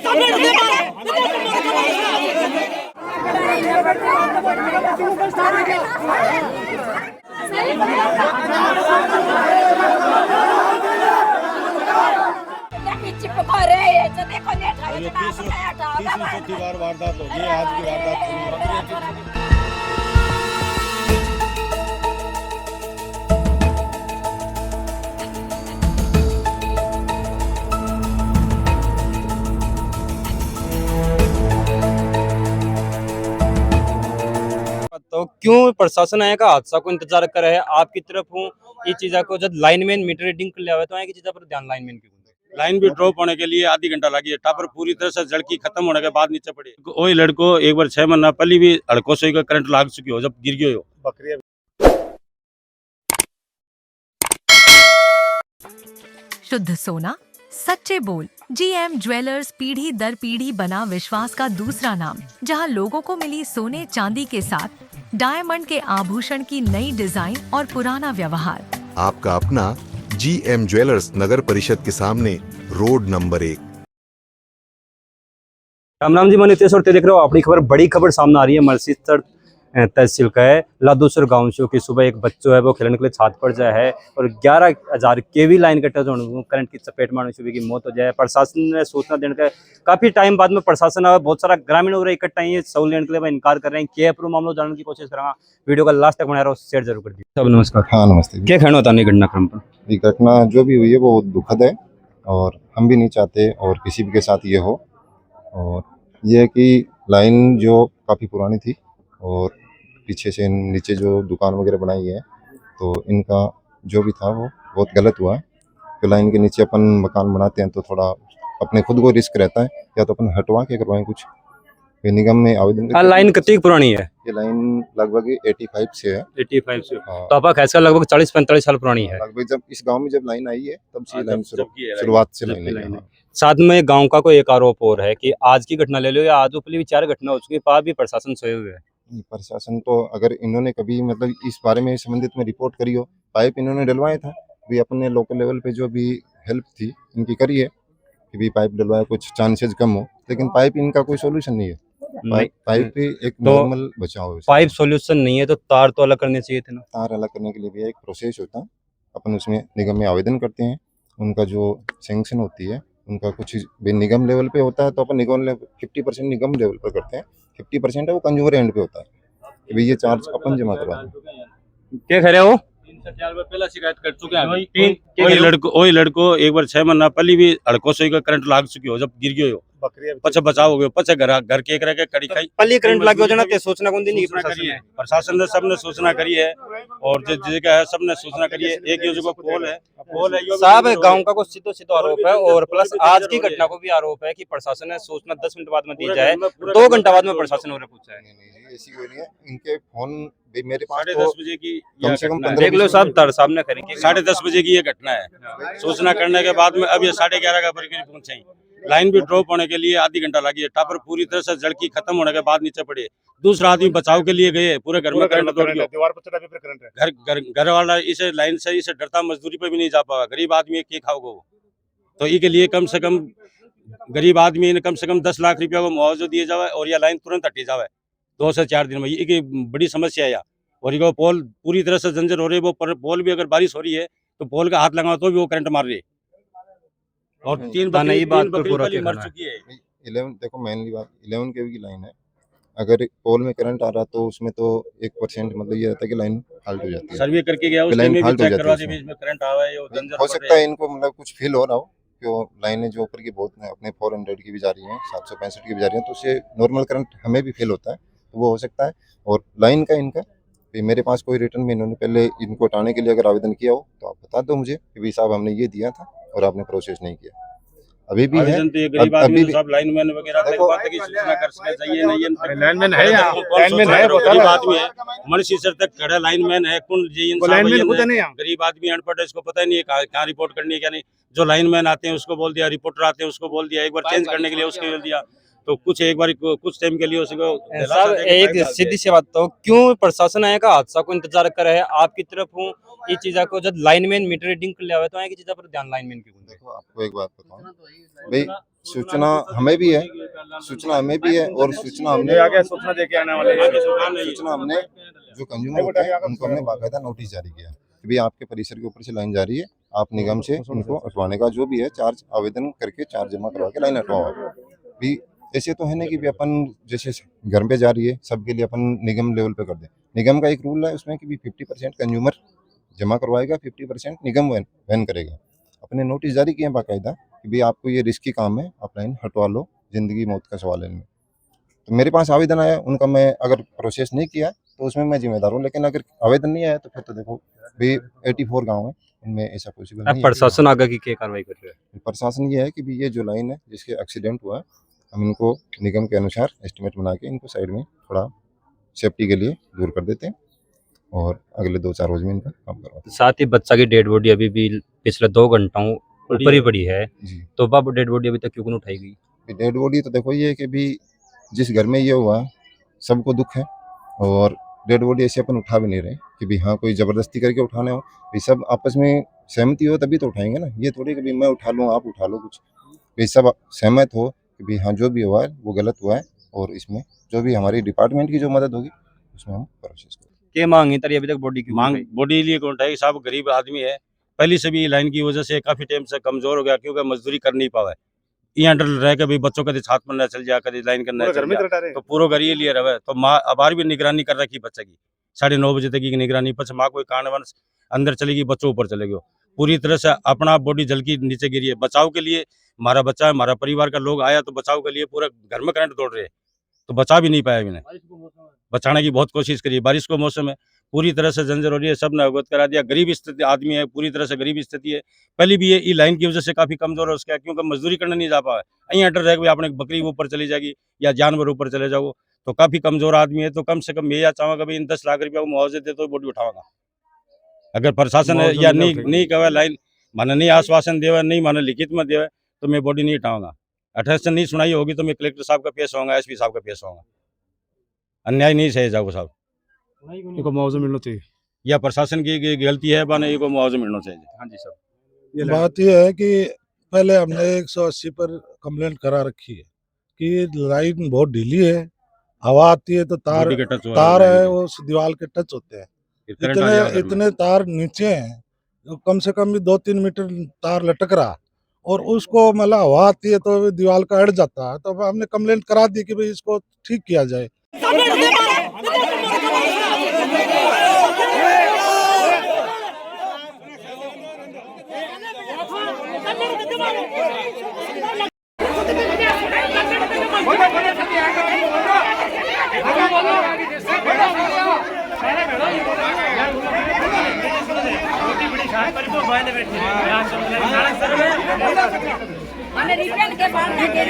चौथी बार वारदात होगी, आज की वारदात तो क्यों प्रशासन आएगा हादसा को इंतजार कर रहे हैं आपकी तरफ हूँ ये चीजा को जब लाइनमैन मीटर रीडिंग कर लिया हुआ तो आएगी चीजा पर ध्यान लाइनमैन की लाइन भी ड्रॉप होने के लिए आधी घंटा लगी है। टापर पूरी तरह से जड़की खत्म होने के बाद नीचे पड़ी। वही लड़को एक बार 6 महीना पहले भी हड़को से करंट लाग चुकी हो जब गिर गए हो बकरी। शुद्ध सोना सच्चे बोल। जीएम ज्वेलर्स पीढ़ी दर पीढ़ी बना विश्वास का दूसरा नाम, जहां लोगों को मिली सोने चांदी के साथ डायमंड के आभूषण की नई डिजाइन और पुराना व्यवहार। आपका अपना जीएम ज्वेलर्स नगर परिषद के सामने रोड नंबर 1। राम राम जी, मैं नितेश और देख रहे हो अपनी खबर। बड़ी खबर सामने आ रही है मलसीसर तहसील का है लादूसर गांव से कि सुबह एक बच्चों है वो खेलने के लिए छात पर जाए है और 11,000 केवी लाइन कट होने करंट की चपेट में सुबह की मौत हो जाए। प्रशासन ने सूचना देने का काफी टाइम बाद में प्रशासन आया, बहुत सारा ग्रामीण हो रहे इकट्ठा ही सवाल लेने के लिए इनकार कर रहे हैं। क्या पूरा मामला जानने की कोशिश करेंगे, वीडियो का लास्ट तक बना रहा हूँ, शेयर जरूर कर दीजिए। सब नमस्कार। हाँ नमस्ते। क्या कहना होता है घटनाक्रम पर? ये घटना जो भी हुई है वो दुखद है और हम भी नहीं चाहते और किसी भी के साथ ये हो। और ये है कि लाइन जो काफ़ी पुरानी थी और पीछे से नीचे जो दुकान वगैरह बनाई है तो इनका जो भी था वो बहुत गलत हुआ है। तो लाइन के नीचे अपन मकान बनाते हैं तो थोड़ा अपने खुद को रिस्क रहता है, या तो अपन हटवा के करवाएं कुछ। निगम में आवेदन। लाइन कितनी पुरानी है? ये लाइन लगभग 85 से है। 85 से? हाँ। तो आपका कैसा लगभग 40-45 साल पुरानी है लगभग। जब इस गांव में जब लाइन आई है तब से लाइन शुरुआत से लाइन है। साथ में गांव का कोई एक आरोप और है कि आज की घटना ले लो या आज ऊपर भी 4 घटना हो चुकी है, पास भी प्रशासन सोए हुए है। प्रशासन तो अगर इन्होंने कभी मतलब इस बारे में संबंधित में रिपोर्ट करी हो, पाइप इन्होंने डलवाया था भी अपने लोकल लेवल पे जो भी हेल्प थी इनकी करी है कि भी पाइप डलवाया, कुछ चांसेस कम हो, लेकिन पाइप इनका कोई सॉल्यूशन नहीं है। पाइप भी एक नॉर्मल बचाव है। पाइप सॉल्यूशन नहीं है तो तार तो अलग करने चाहिए थे ना। तार अलग करने के लिए भी एक प्रोसेस होता है, अपन उसमें निगम में आवेदन करते हैं, उनका जो सैंक्शन होती है उनका कुछ भी निगम लेवल पे होता है तो अपन निगम 50% निगम लेवल पर करते हैं, 50% है वो कंज्यूमर एंड पे होता है कि भाई ये चार्ज अपन जमा करवा दें। क्या कह रहे हो? 3-4 बार पहला शिकायत कर चुके हैं। वही लड़को एक बार 6 महीना पहले भी हड़को से करंट लाग चुकी हो जब गिर गए हो पचे बचाव हो गए, पचे घर के एक रह के कड़ी खाई पल्ली करंट लगे हो जाना ते सूचना कौन दी नहीं प्रशासन ने सबने सूचना करी है और जो जगह है सबने सूचना करी है। एक ये जो पोल है साहब गांव का को सीधो आरोप है और प्लस आज की घटना को भी आरोप है कि प्रशासन ने सूचना 10 मिनट बाद में दी जाए, 2 घंटा बाद में प्रशासन और पूछा है। नहीं ऐसी कोई नहीं है। इनके फोन भी मेरे पास 10:30 बजे की कम से कम 15 देख लो साहब तर सामने करेंगे 10:30 बजे की ये घटना है। सूचना करने के बाद में अब ये 11:30 का करीब पहुंचे। लाइन भी ड्रॉप होने के लिए आधी घंटा लगी है। टापर पूरी तरह से जड़की खत्म होने के बाद नीचे पड़ी। दूसरा आदमी बचाव के लिए गए, पूरे घर में करंट दौड़ गया। दीवार पर चढ़ा भी करंट है। घर वाला इसे लाइन से इसे डरता मजदूरी पे भी नहीं जा पाएगा। गरीब आदमी की खाओगे वो, तो इसके लिए कम से कम गरीब आदमी ने कम से कम 10 लाख रुपया को मुआवजा दिया जाए और यह लाइन तुरंत हटी जाए 2 से 4 दिन में। ये बड़ी समस्या है। और ये पोल पूरी तरह से जंजर हो रही है। वो पोल भी अगर बारिश हो रही है तो पोल का हाथ लगाओ तो भी वो करंट मार रही है। और 3 बकरी मर चुकी है। 11 देखो मेनली बात 11 केवी की लाइन है। अगर पोल में करंट आ रहा तो उसमें तो 1% मतलब ये रहता है कि लाइन फाल्ट हो जाती है। सर्वे करके गया उसमें भी चेक करवा दिया इसमें करंट आ रहा है। हो सकता है इनको मतलब कुछ फील हो रहा हो कि लाइनें जो ऊपर की बहुत अपने 400 की भी जा रही हैं, 765 की भी जा रही हैं, तो उससे नॉर्मल करंट हमें भी फील होता है, तो वो हो सकता है। और लाइन का इनका मेरे पास कोई रिटर्न में इन्होंने पहले इनको हटाने के लिए अगर आवेदन किया हो तो आप बता दो मुझे कि भाई साहब हमने ये दिया था और आपने प्रोसेस नहीं किया। अभी भी है अभी भी सब लाइनमैन वगैरह तक बात की सूचना कर सके चाहिए नहीं लाइनमैन है या लाइनमैन है गरीब आदमी है मनुष्य तक खड़ा लाइनमैन है कौन गरीब आदमी अनपढ़ है, इसको पता ही नहीं है कहाँ रिपोर्ट करनी है क्या नहीं। जो लाइनमैन आते हैं उसको बोल दिया, रिपोर्टर आते हैं उसको बोल दिया, एक बार चेंज करने के लिए उसको बोल दिया। तो कुछ एक बार कुछ टाइम के लिए उसको दिलासा साहब दे के एक पाइप डाल सीधी दे। सी बात, तो क्यों प्रशासन आएगा हादसा को इंतजार कर रहे हैं आपकी तरफ हूँ ये चीजा को जब लाइनमैन मीटर रीडिंग कर लिया हुआ है, तो आए की चीजा पर ध्यान लाइनमैन की देखो आपको एक बात बताऊं भाई, सूचना हमें भी है, सूचना हमें भी है, और सूचना हमने आगे सूचना देके आने वाले हैं। सूचना हमने जो कंज्यूमर होते हैं उनको हमने बाकायदा नोटिस जारी किया कि भाई आपके परिसर के ऊपर से लाइन जा रही है, आप निगम से उनको हटवाने का जो भी है चार्ज आवेदन करके चार्ज जमा करवा के लाइन हटवाओ। भी ऐसे तो है नहीं कि भी अपन जैसे घर पे जा रही है सबके लिए अपन निगम लेवल पे कर दें। निगम का एक रूल है उसमें कि भी 50% कंज्यूमर जमा करवाएगा, 50% निगम वहन करेगा। अपने नोटिस जारी किए हैं बाकायदा कि भाई आपको ये रिस्की काम है, आप लाइन हटवा लो, जिंदगी मौत का सवाल है इनमें। तो मेरे पास आवेदन आया, उनका मैं अगर प्रोसेस नहीं किया तो उसमें मैं जिम्मेदार हूँ, लेकिन अगर आवेदन नहीं आया तो फिर तो देखो भाई 84 गाँव है, इनमें ऐसा पॉसिबल नहीं है। प्रशासन आगे की क्या कार्रवाई कर रहे हैं? प्रशासन ये है कि भी ये जो लाइन है जिसके एक्सीडेंट हुआ है, हम इनको निगम के अनुसार एस्टिमेट बना के इनको साइड में थोड़ा सेफ्टी के लिए दूर कर देते हैं और अगले 2-4 रोज में इनका काम करवाते साथ ही बच्चा की डेड बॉडी अभी भी पिछले 2 घंटों ऊपर ही पड़ी है, हैं जी। तो बाब डेड बॉडी अभी तक क्यों नहीं उठाई गई? डेड बॉडी तो देखो ये है कि भी जिस घर में ये हुआ सबको दुख है, और डेड बॉडी ऐसे अपन उठा भी नहीं रहे कि भी हाँ कोई ज़बरदस्ती करके उठाने हो, भी सब आपस में सहमति हो तभी तो उठाएंगे ना। ये थोड़ी कि भी मैं उठा लूँ आप उठा लो, कुछ भी सब सहमत हो कि भी हाँ जो भी हुआ है वो गलत हुआ है, और इसमें जो भी हमारी डिपार्टमेंट की जो मदद होगी उसमें हम प्रोसेस करेंगे। क्या मांग है तेरी अभी तक बॉडी की? मांग बॉडी लिए कौन उठाएगी साहब, गरीब आदमी है, पहले से भी लाइन की वजह से काफी टाइम से कमजोर हो गया, क्योंकि मजदूरी कर नहीं पावा है। यहाँ अंडर रह के भी बच्चों कभी छात पर न चल जाए, कभी लाइन करना पूरा घर चल में जाए, रटा रहे तो पूरा घर ये लिए रहे। तो माँ अबार भी निगरानी कर रखी बच्चे की, 9:30 बजे तक की निगरानी, पछ माँ कोई कारणवश अंदर चलेगी, बच्चों ऊपर चले गए, पूरी तरह से अपना बॉडी जल की नीचे गिरी है। बचाव के लिए हमारा बच्चा है, हमारा परिवार का लोग आया, तो बचाव के लिए पूरा घर में करंट दौड़ रहे, तो बचा भी नहीं पाया मैंने। बचाने की बहुत कोशिश करी, बारिश को मौसम है, पूरी तरह से जंजर हो रही है, सब ने अवगत करा दिया। गरीब स्थिति आदमी है, पूरी तरह से गरीब स्थिति है। पहले भी ये लाइन की वजह से काफी कमजोर है उसका, क्योंकि मजदूरी करने नहीं जा पाए, यहीं अटर रह गए, आपने बकरी ऊपर चली जाएगी या जानवर ऊपर चले जाओ, तो काफी कमजोर आदमी है। तो कम से कम मैं यह चाहूंगा कि इन 10 लाख रुपया को मुआवजे दे तो बॉडी उठाऊंगा। अगर प्रशासन है या नहीं कहे लाइन माने नहीं आश्वासन देवे, नहीं माने लिखित में देवे, तो मैं बॉडी नहीं उठाऊंगा। 18 नहीं सुनाई होगी तो मैं कलेक्टर साहब का पेश होऊंगा, एसपी साहब का पेश होऊंगा। अन्याय नहीं सहे जाओ साहब, इनको मुआवजा मिलना चाहिए। या प्रशासन की गलती है बाने को मुआवजा मिलना चाहिए। हाँ जी सर। बात यह है कि पहले हमने 180 पर कंप्लेंट करा रखी है कि लाइन बहुत ढीली है, हवा आती है तो बॉडी के टच हो तार रहा है वो दीवार के टच होते हैं, फिर करंट आ जाएगा घर में। इतने तार नीचे हैं, तो कम से कम भी 2-3 मीटर तार लटक रहा, और उसको मतलब हवा आती है तो दीवार का अड़ जाता है। तो अब हमने कंप्लेंट करा दी कि भाई इसको ठीक किया जाए। मैंने रिपेन के बाद में के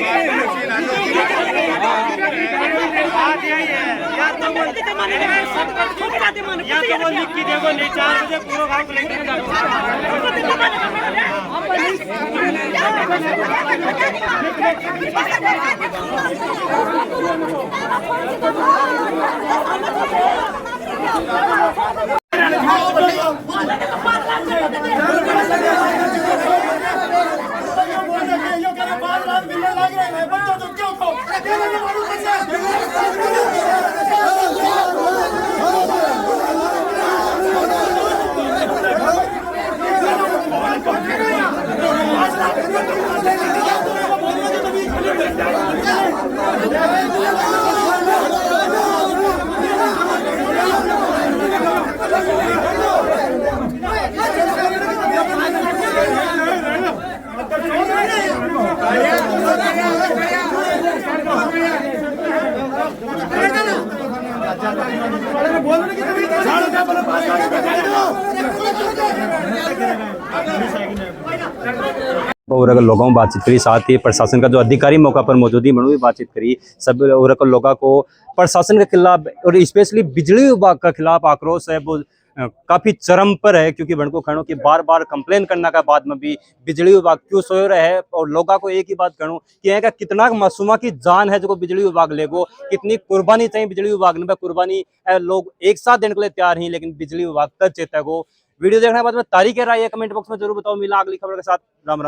और अगर लोगों में बातचीत करी, साथ ही प्रशासन का जो अधिकारी मौका पर मौजूद ही भी बातचीत करी, सब और लोगों को प्रशासन के खिलाफ और स्पेशली बिजली विभाग के खिलाफ आक्रोश है। वो काफी चरम पर है, क्योंकि बणको कहणो कि बार बार कंप्लेन करने के बाद में भी बिजली विभाग क्यों सोए रहे है। और लोगों को एक ही बात कहूँ कि यहाँ का कितना मासूमा की जान है जो बिजली विभाग लेगो, कितनी कुर्बानी चाहिए बिजली विभाग ने, कुर्बानी लोग एक साथ देने के लिए तैयार ही, लेकिन बिजली विभाग तक चेता को। वीडियो देखने के बाद में तारीख राय कमेंट बॉक्स में जरूर बताओ। मिला अगली खबर के साथ। राम राम।